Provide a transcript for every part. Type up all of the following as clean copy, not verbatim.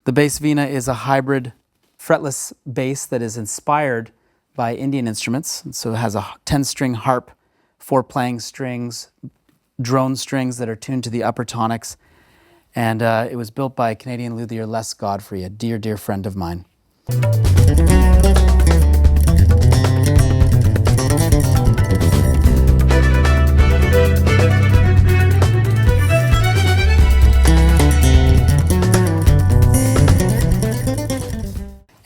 The Bass Veena is a hybrid fretless bass that is inspired by Indian instruments. So it has a 10-string harp, 4 playing strings, drone strings that are tuned to the upper tonics. And it was built by Canadian luthier Les Godfrey, a dear, dear friend of mine.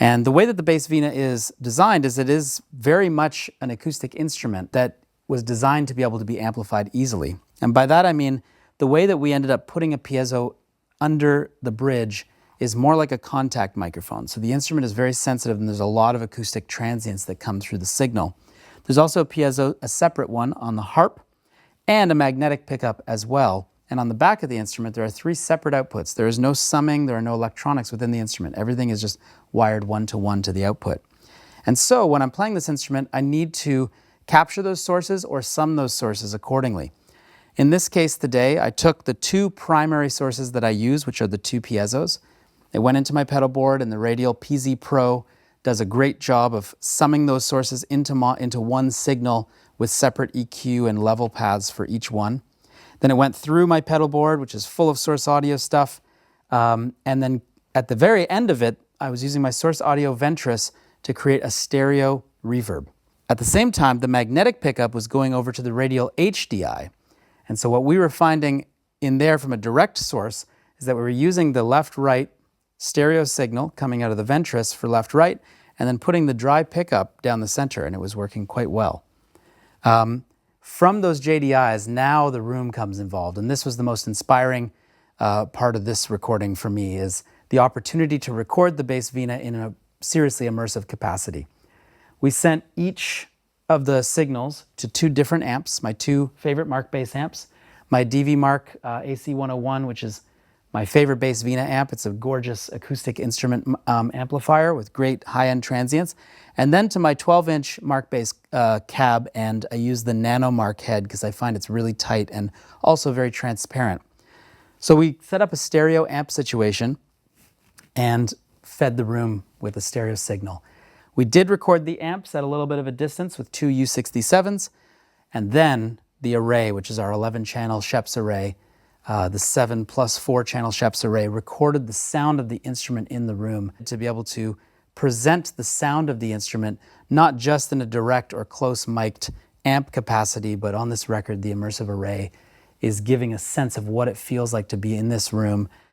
And the way that the Bass Veena is designed is it is very much an acoustic instrument that was designed to be able to be amplified easily. And by that I mean the way that we ended up putting a piezo under the bridge is more like a contact microphone. So the instrument is very sensitive and there's a lot of acoustic transients that come through the signal. There's also a piezo, a separate one on the harp, and a magnetic pickup as well. And on the back of the instrument, there are 3 separate outputs. There is no summing, there are no electronics within the instrument. Everything is just wired one-to-one to the output. And so when I'm playing this instrument, I need to capture those sources or sum those sources accordingly. In this case today, I took the 2 primary sources that I use, which are the 2 piezos. They went into my pedal board, and the Radial PZ-Pro does a great job of summing those sources into one signal with separate EQ and level paths for each one. Then it went through my pedal board, which is full of Source Audio stuff. And then at the very end of it, I was using my Source Audio Ventris to create a stereo reverb. At the same time, the magnetic pickup was going over to the Radial HDI. And so what we were finding in there from a direct source is that we were using the left-right stereo signal coming out of the Ventris for left-right, and then putting the dry pickup down the center, and it was working quite well. From those JDIs, now the room comes involved, and this was the most inspiring part of this recording for me, is the opportunity to record the Bass Veena in a seriously immersive capacity. We sent each of the signals to 2 different amps, my 2 favorite Mark bass amps, my DV Mark AC101, which is my favorite Bass Veena amp. It's a gorgeous acoustic instrument amplifier with great high-end transients. And then to my 12-inch Mark bass cab, and I use the Nano Mark head because I find it's really tight and also very transparent. So we set up a stereo amp situation and fed the room with a stereo signal. We did record the amps at a little bit of a distance with 2 U67s, and then the array, which is our 11-channel Sheps array, the 7+4 channel Sheps array, recorded the sound of the instrument in the room to be able to present the sound of the instrument, not just in a direct or close mic'd amp capacity, but on this record, the immersive array is giving a sense of what it feels like to be in this room